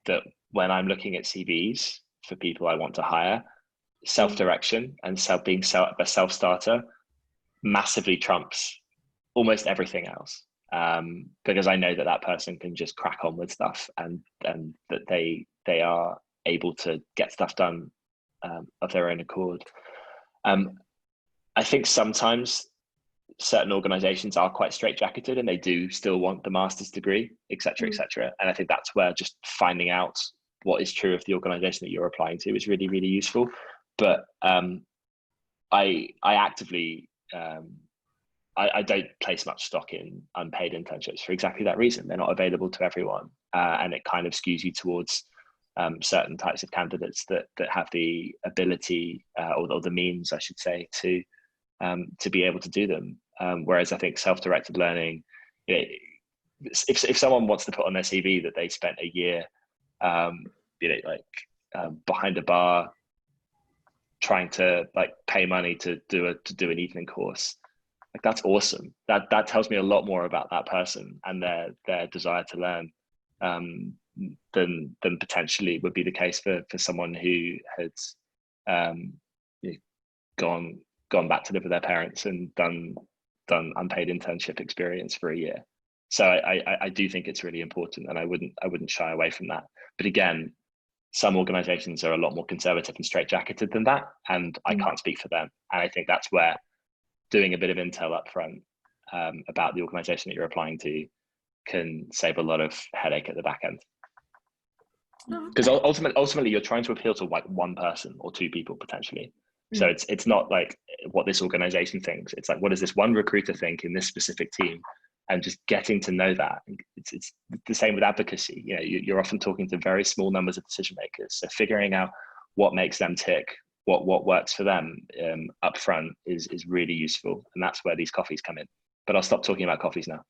that when I'm looking at CVs for people I want to hire, self-direction and being a self-starter massively trumps almost everything else, because I know that that person can just crack on with stuff, and that they are able to get stuff done of their own accord. I think sometimes certain organizations are quite straitjacketed and they do still want the master's degree, etc., etc. And I think that's where just finding out what is true of the organization that you're applying to is really, really useful. But I actively, I don't place much stock in unpaid internships for exactly that reason. They're not available to everyone, and it kind of skews you towards certain types of candidates that have the ability or the means, I should say, to be able to do them. Whereas I think self-directed learning, if someone wants to put on their CV that they spent a year, behind a bar, trying to pay money to do an evening course, that's awesome. That tells me a lot more about that person and their desire to learn than potentially would be the case for someone who had gone back to live with their parents and done unpaid internship experience for a year. So I do think it's really important, and I wouldn't shy away from that. But again, some organizations are a lot more conservative and straitjacketed than that, and I can't speak for them. And I think that's where doing a bit of intel up front about the organization that you're applying to can save a lot of headache at the back end. Because ultimately you're trying to appeal to one person or two people potentially. So it's not like what this organization thinks. It's like, what does this one recruiter think in this specific team? And just getting to know that. It's the same with advocacy. You're often talking to very small numbers of decision makers. So figuring out what makes them tick, what works for them up front is really useful. And that's where these coffees come in. But I'll stop talking about coffees now.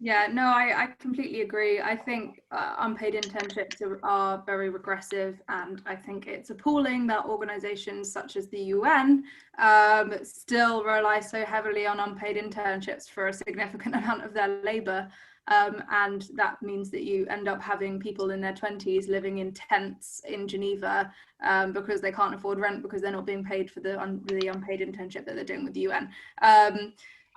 Yeah, no, I completely agree. I think unpaid internships are very regressive, and I think it's appalling that organizations such as the UN still rely so heavily on unpaid internships for a significant amount of their labor. And that means that you end up having people in their 20s living in tents in Geneva because they can't afford rent because they're not being paid for the unpaid internship that they're doing with the UN.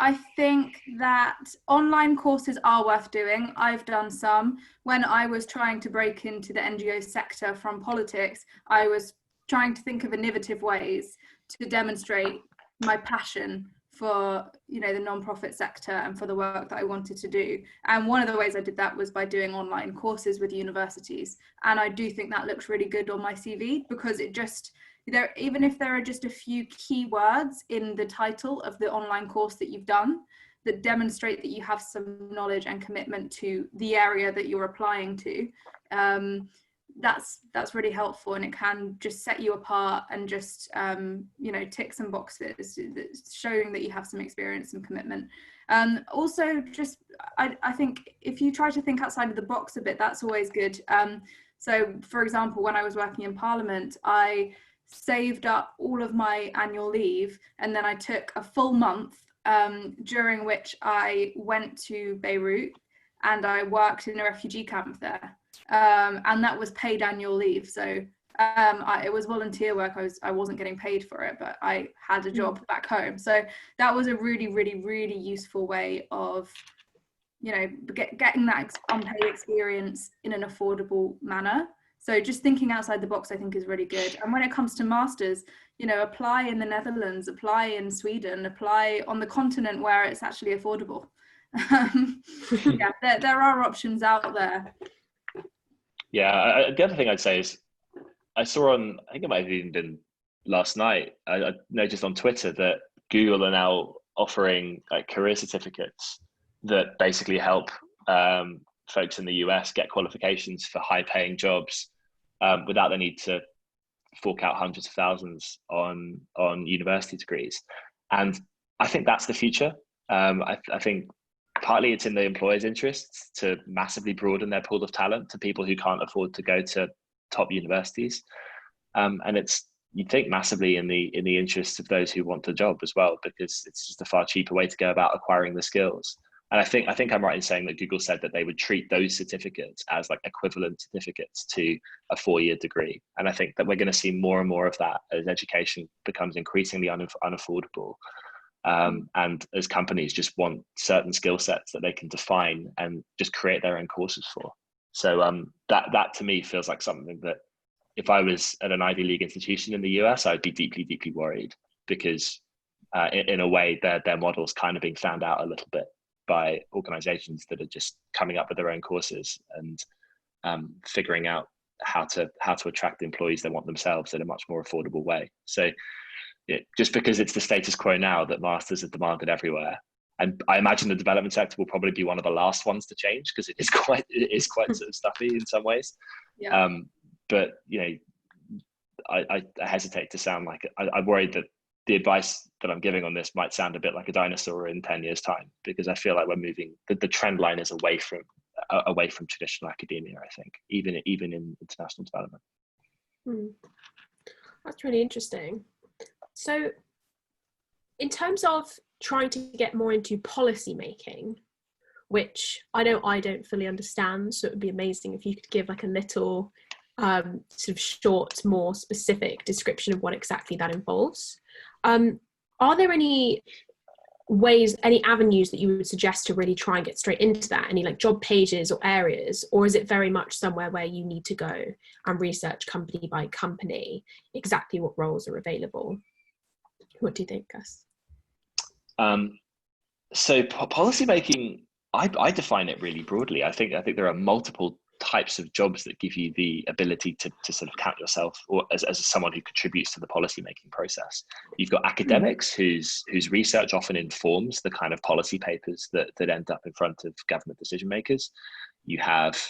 I think that online courses are worth doing. I've done some. When I was trying to break into the NGO sector from politics, I was trying to think of innovative ways to demonstrate my passion for the non-profit sector and for the work that I wanted to do. And one of the ways I did that was by doing online courses with universities. And I do think that looks really good on my CV, because even if there are just a few keywords in the title of the online course that you've done that demonstrate that you have some knowledge and commitment to the area that you're applying to, that's really helpful, and it can just set you apart and just tick some boxes showing that you have some experience and commitment. Also, just I think if you try to think outside of the box a bit, that's always good. So for example, when I was working in Parliament, I saved up all of my annual leave, and then I took a full month during which I went to Beirut and I worked in a refugee camp there, and that was paid annual leave. So it was volunteer work. I wasn't getting paid for it, but I had a job back home. So that was a really, really, really useful way of getting that unpaid experience in an affordable manner. So just thinking outside the box, I think, is really good. And when it comes to masters, you know, apply in the Netherlands, apply in Sweden, apply on the continent where it's actually affordable. Yeah, there are options out there. Yeah, the other thing I'd say is I saw on, I think it might have even been last night, I noticed on Twitter that Google are now offering like career certificates that basically help folks in the US get qualifications for high paying jobs without the need to fork out hundreds of thousands on university degrees. And I think that's the future. I think partly it's in the employer's interests to massively broaden their pool of talent to people who can't afford to go to top universities. And it's, you think, massively in the interests of those who want the job as well, because it's just a far cheaper way to go about acquiring the skills. And I think I'm right in saying that Google said that they would treat those certificates as like equivalent certificates to a 4-year degree. And I think that we're going to see more and more of that as education becomes increasingly unaffordable. And as companies just want certain skill sets that they can define and just create their own courses for. So that to me feels like something that if I was at an Ivy League institution in the US, I'd be deeply, deeply worried, because in a way their model's kind of being found out a little bit by organizations that are just coming up with their own courses and figuring out how to attract the employees they want themselves in a much more affordable way. So just because it's the status quo now that masters are demanded everywhere, and I imagine the development sector will probably be one of the last ones to change, because it is quite sort of stuffy in some ways. Yeah. But you know, I hesitate to sound like I'm worried that the advice that I'm giving on this might sound a bit like a dinosaur in 10 years' time, because I feel like we're moving, the trend line is away from traditional academia, I think, even in international development. That's really interesting. So in terms of trying to get more into policy making, which I know I don't fully understand, so it would be amazing if you could give like a little sort of short, more specific description of what exactly that involves. Are there any ways, any avenues that you would suggest to really try and get straight into that? Any like job pages or areas, or is it very much somewhere where you need to go and research company by company exactly what roles are available? What do you think, Gus? So policy making, I define it really broadly. I think there are multiple types of jobs that give you the ability to sort of count yourself or as someone who contributes to the policy making process. You've got academics whose research often informs the kind of policy papers that end up in front of government decision makers. You have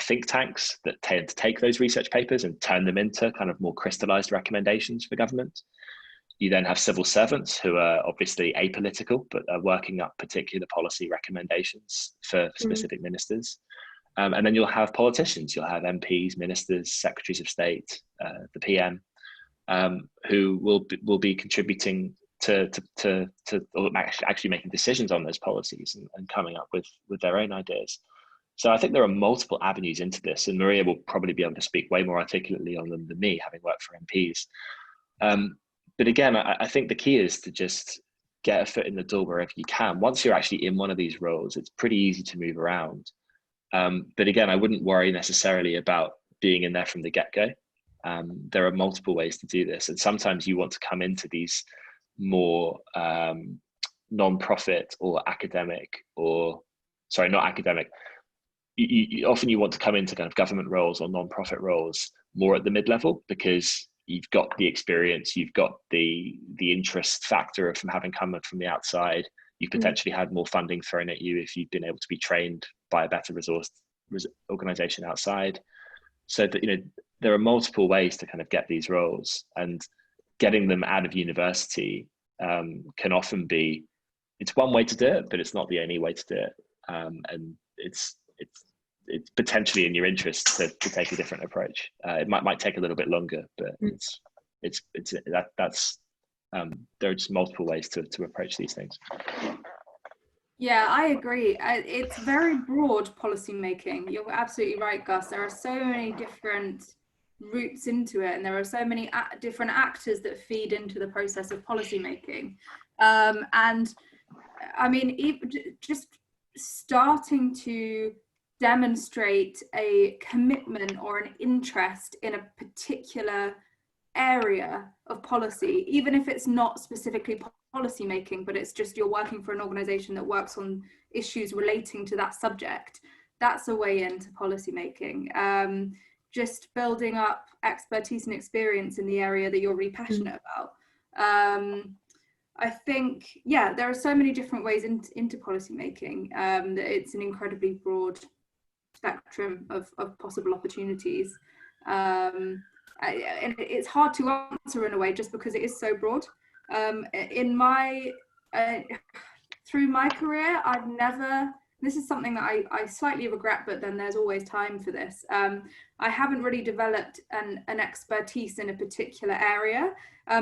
think tanks that tend to take those research papers and turn them into kind of more crystallized recommendations for government. You then have civil servants who are obviously apolitical, but are working up particular policy recommendations for specific ministers. And then you'll have politicians, you'll have MPs, ministers, secretaries of state, the PM, who will be contributing to actually making decisions on those policies and coming up with their own ideas. So I think there are multiple avenues into this, and Maria will probably be able to speak way more articulately on them than me, having worked for MPs. But again, I think the key is to just get a foot in the door wherever you can. Once you're actually in one of these roles, it's pretty easy to move around. But again, I wouldn't worry necessarily about being in there from the get-go. There are multiple ways to do this. And sometimes you want to come into these more non-profit or academic, or sorry, not academic. Often you want to come into kind of government roles or non-profit roles more at the mid-level, because you've got the experience, you've got the interest factor from having come from the outside. You've potentially had more funding thrown at you if you've been able to be trained by a better resource organization outside. So that, you know, there are multiple ways to kind of get these roles, and getting them out of university can often be, it's one way to do it, but it's not the only way to do it. And it's potentially in your interest to take a different approach. It might take a little bit longer, but there are just multiple ways to approach these things. Yeah, I agree. It's very broad policy making. You're absolutely right, Gus. There are so many different routes into it, and there are so many different actors that feed into the process of policy making. And I mean, just starting to demonstrate a commitment or an interest in a particular area of policy, even if it's not specifically policy making, but it's just you're working for an organization that works on issues relating to that subject. That's a way into policy making. Just building up expertise and experience in the area that you're really passionate about. I think, yeah, there are so many different ways into policy making. That it's an incredibly broad spectrum of possible opportunities. And it's hard to answer in a way just because it is so broad. In my through my career, I've never, this is something that I slightly regret, but then there's always time for this. I haven't really developed an expertise in a particular area,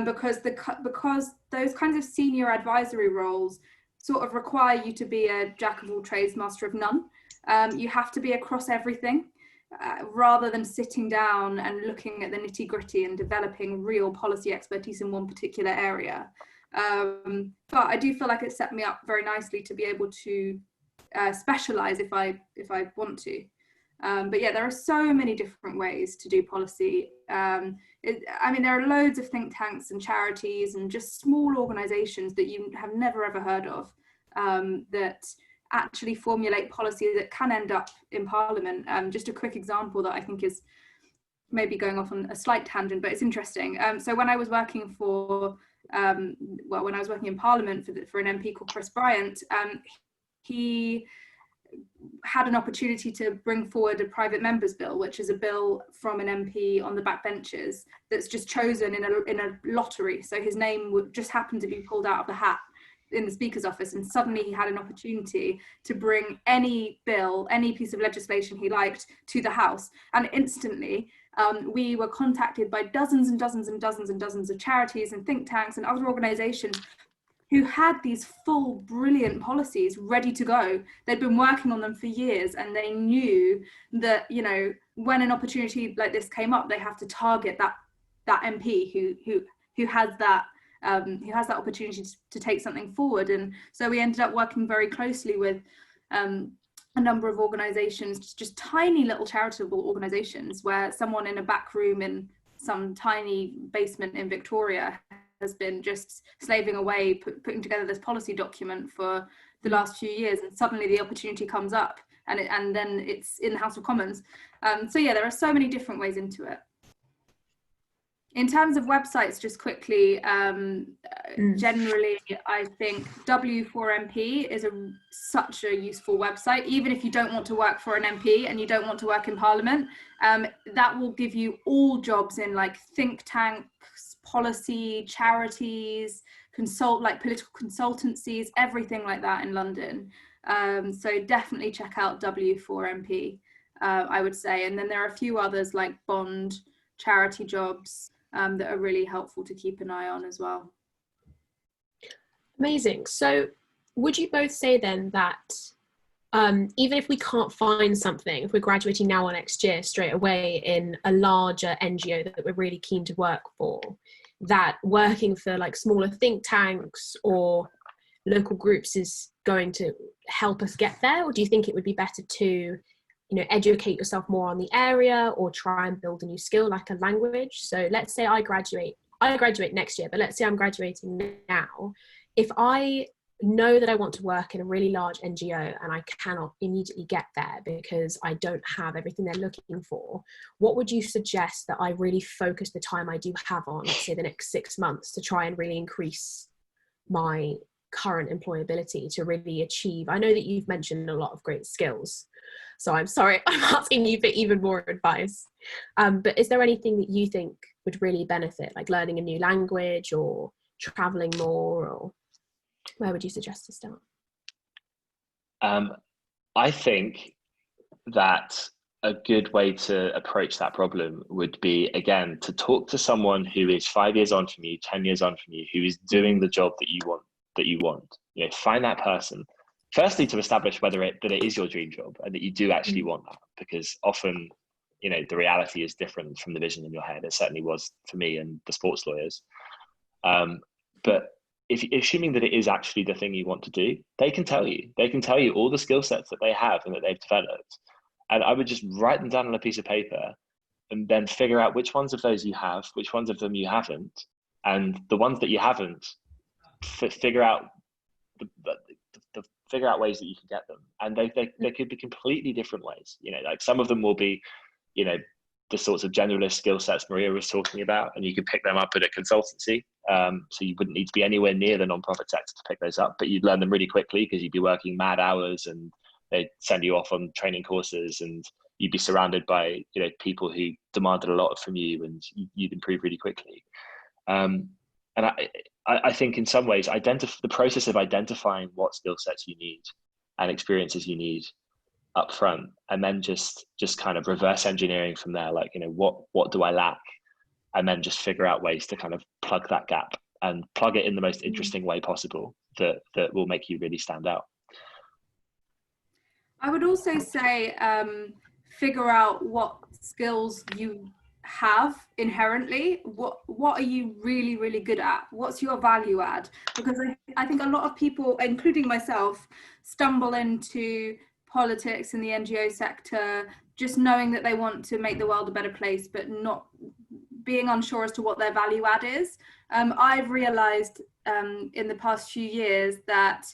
because those kinds of senior advisory roles sort of require you to be a jack of all trades, master of none. You have to be across everything. Rather than sitting down and looking at the nitty gritty and developing real policy expertise in one particular area. But I do feel like it set me up very nicely to be able to specialize if I want to. But yeah, there are so many different ways to do policy. I mean, there are loads of think tanks and charities and just small organizations that you have never ever heard of, that actually formulate policy that can end up in Parliament. Just a quick example that I think is maybe going off on a slight tangent, but it's interesting. So when I was working for, when I was working in Parliament for an MP called Chris Bryant, he had an opportunity to bring forward a private members bill, which is a bill from an MP on the backbenches that's just chosen in a lottery. So his name would just happen to be pulled out of the hat in the Speaker's office, and suddenly he had an opportunity to bring any bill, any piece of legislation he liked to the House. And instantly we were contacted by dozens and dozens and dozens and dozens of charities and think tanks and other organizations who had these full, brilliant policies ready to go. They'd been working on them for years, and they knew that, you know, when an opportunity like this came up, they have to target that MP who has that opportunity to take something forward. And so we ended up working very closely with a number of organizations, just tiny little charitable organizations, where someone in a back room in some tiny basement in Victoria has been just slaving away, putting together this policy document for the last few years, and suddenly the opportunity comes up, and then it's in the House of Commons. So yeah, there are so many different ways into it. In terms of websites, just quickly, generally, I think W4MP is such a useful website. Even if you don't want to work for an MP and you don't want to work in Parliament, that will give you all jobs in like think tanks, policy, charities, like political consultancies, everything like that in London. So definitely check out W4MP, I would say. And then there are a few others like Bond, charity jobs, that are really helpful to keep an eye on as well. Amazing. So would you both say then that even if we can't find something, if we're graduating now or next year straight away in a larger NGO that we're really keen to work for, that working for like smaller think tanks or local groups is going to help us get there? Or do you think it would be better to, you know, educate yourself more on the area or try and build a new skill like a language? So let's say I graduate next year, but let's say I'm graduating now. If I know that I want to work in a really large NGO and I cannot immediately get there because I don't have everything they're looking for, what would you suggest that I really focus the time I do have on, let's say the next 6 months, to try and really increase my current employability to really achieve? I know that you've mentioned a lot of great skills, so I'm sorry I'm asking you for even more advice, but is there anything that you think would really benefit, like learning a new language or traveling more, or where would you suggest to start? I think that a good way to approach that problem would be, again, to talk to someone who is 5 years on from you, 10 years on from you, who is doing the job that you want. You know, find that person. Firstly, to establish whether it is your dream job and that you do actually want that, because often, you know, the reality is different from the vision in your head. It certainly was for me and the sports lawyers. But if assuming that it is actually the thing you want to do, they can tell you all the skill sets that they have and that they've developed. And I would just write them down on a piece of paper and then figure out which ones of those you have, which ones of them you haven't. And the ones that you haven't, figure out figure out ways that you can get them. And they could be completely different ways. You know, like some of them will be, you know, the sorts of generalist skill sets Maria was talking about, and you could pick them up at a consultancy. So you wouldn't need to be anywhere near the non-profit sector to pick those up, but you'd learn them really quickly because you'd be working mad hours and they'd send you off on training courses, and you'd be surrounded by, you know, people who demanded a lot from you, and you'd improve really quickly. And I think in some ways, the process of identifying what skill sets you need and experiences you need up front, and then just kind of reverse engineering from there, like, you know, what do I lack, and then just figure out ways to kind of plug that gap and plug it in the most interesting way possible that will make you really stand out. I would also say figure out what skills you have inherently. What are you really, really good at? What's your value add? Because I think a lot of people, including myself, stumble into politics in the NGO sector just knowing that they want to make the world a better place, but not being unsure as to what their value add is. I've realized in the past few years that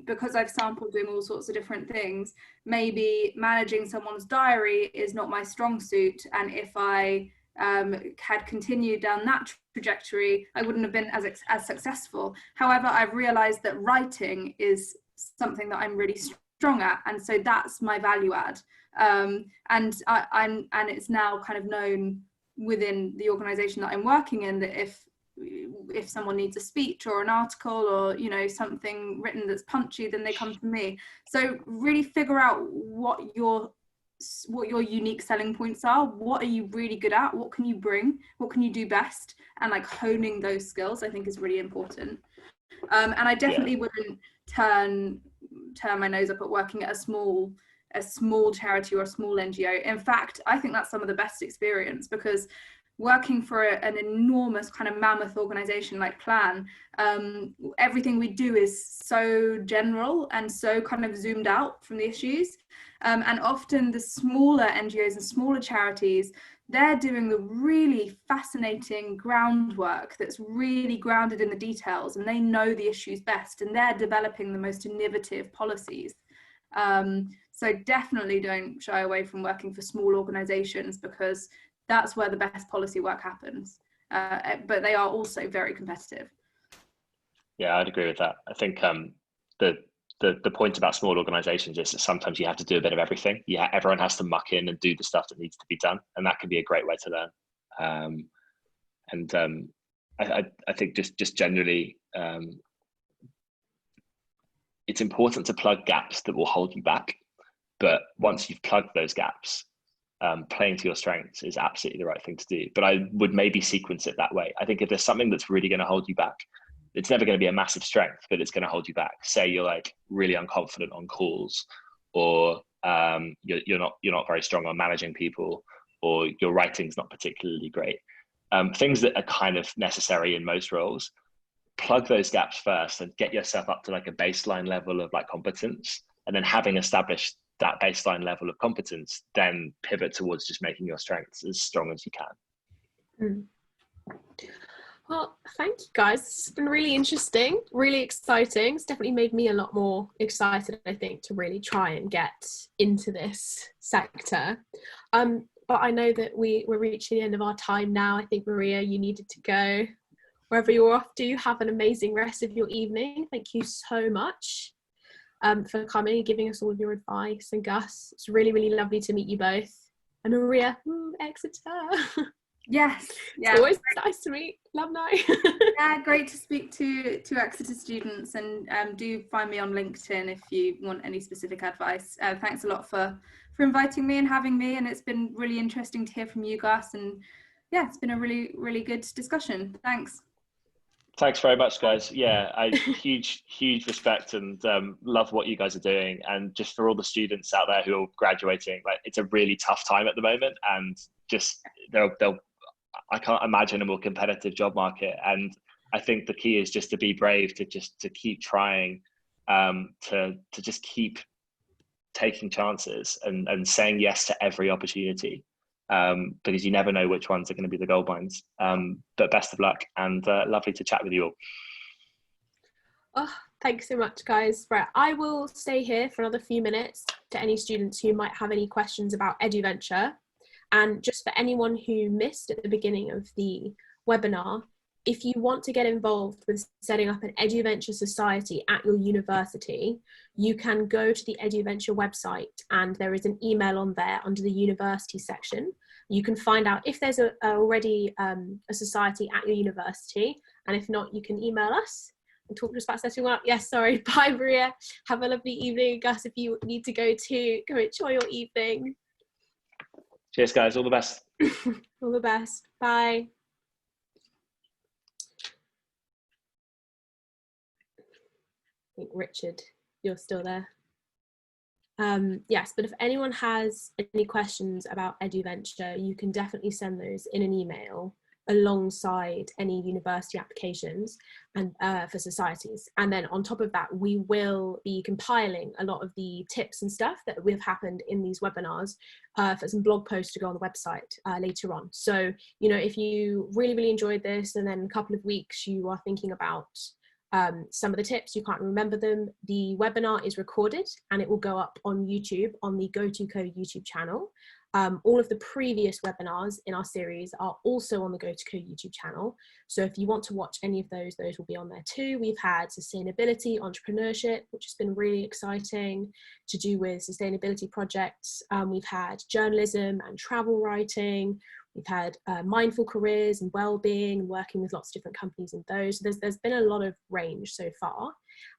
because I've sampled doing all sorts of different things, maybe managing someone's diary is not my strong suit. And if I had continued down that trajectory, I wouldn't have been as successful. However, I've realized that writing is something that I'm really strong at. And so that's my value add. And it's now kind of known within the organization that I'm working in that if someone needs a speech or an article or, you know, something written that's punchy, then they come to me. So really figure out what your unique selling points are. What are you really good at? What can you bring? What can you do best? And like honing those skills, I think, is really important. And I definitely wouldn't turn my nose up at working at a small charity or a small NGO. In fact, I think that's some of the best experience, because working for an enormous kind of mammoth organization like Plan, everything we do is so general and so kind of zoomed out from the issues. And often the smaller NGOs and smaller charities, they're doing the really fascinating groundwork that's really grounded in the details, and they know the issues best, and they're developing the most innovative policies. So definitely don't shy away from working for small organizations, because that's where the best policy work happens. But they are also very competitive. Yeah, I'd agree with that. I think the point about small organizations is that sometimes you have to do a bit of everything. Yeah, everyone has to muck in and do the stuff that needs to be done, and that can be a great way to learn. I think just generally, it's important to plug gaps that will hold you back. But once you've plugged those gaps, playing to your strengths is absolutely the right thing to do. But I would maybe sequence it that way. I think if there's something that's really going to hold you back, it's never going to be a massive strength, but it's going to hold you back. Say you're like really unconfident on calls, or you're not very strong on managing people, or your writing's not particularly great. Things that are kind of necessary in most roles. Plug those gaps first and get yourself up to like a baseline level of like competence, and then having established that baseline level of competence, then pivot towards just making your strengths as strong as you can. Well, thank you guys. It's been really interesting, really exciting. It's definitely made me a lot more excited, I think, to really try and get into this sector. But I know that we're reaching the end of our time now. I think, Maria, you needed to go wherever you're off to. Have an amazing rest of your evening. Thank you so much for coming and giving us all of your advice. And Gus, it's really, really lovely to meet you both. And Maria, Exeter. Yes, yeah. It's always nice to meet. Love night. Yeah, great to speak to Exeter students, and do find me on LinkedIn if you want any specific advice. Thanks a lot for inviting me and having me, and it's been really interesting to hear from you, Gus, and yeah, it's been a really, really good discussion. Thanks. Thanks very much, guys. Yeah, huge respect, and love what you guys are doing. And just for all the students out there who are graduating, like, it's a really tough time at the moment, and just I can't imagine a more competitive job market. And I think the key is just to be brave, to keep trying, to just keep taking chances and saying yes to every opportunity, because you never know which ones are going to be the gold mines. But best of luck, and lovely to chat with you all. Oh, thanks so much, guys. Right, I will stay here for another few minutes to any students who might have any questions about Edu-Venture. And just for anyone who missed at the beginning of the webinar, if you want to get involved with setting up an Edu-Venture society at your university, you can go to the Edu-Venture website, and there is an email on there under the university section. You can find out if there's already a society at your university, and if not, you can email us and talk to us about setting one up. Yes, sorry. Bye, Maria. Have a lovely evening. Gus, if you need to go too, go enjoy your evening. Cheers, guys. All the best. All the best. Bye. I think Richard, you're still there. Yes, but if anyone has any questions about Edu-Venture, you can definitely send those in an email alongside any university applications and for societies. And then on top of that, we will be compiling a lot of the tips and stuff that have happened in these webinars for some blog posts to go on the website later on. So, you know, if you really enjoyed this and then in a couple of weeks you are thinking about some of the tips, you can't remember them, the webinar is recorded and it will go up on YouTube on the Gotoco YouTube channel. All of the previous webinars in our series are also on the Gotoco YouTube channel. So if you want to watch any of those will be on there too. We've had sustainability, entrepreneurship, which has been really exciting to do with sustainability projects. We've had journalism and travel writing. We've had mindful careers and well-being, working with lots of different companies in those. So there's been a lot of range so far,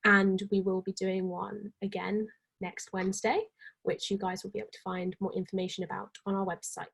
and we will be doing one again next Wednesday, which you guys will be able to find more information about on our website.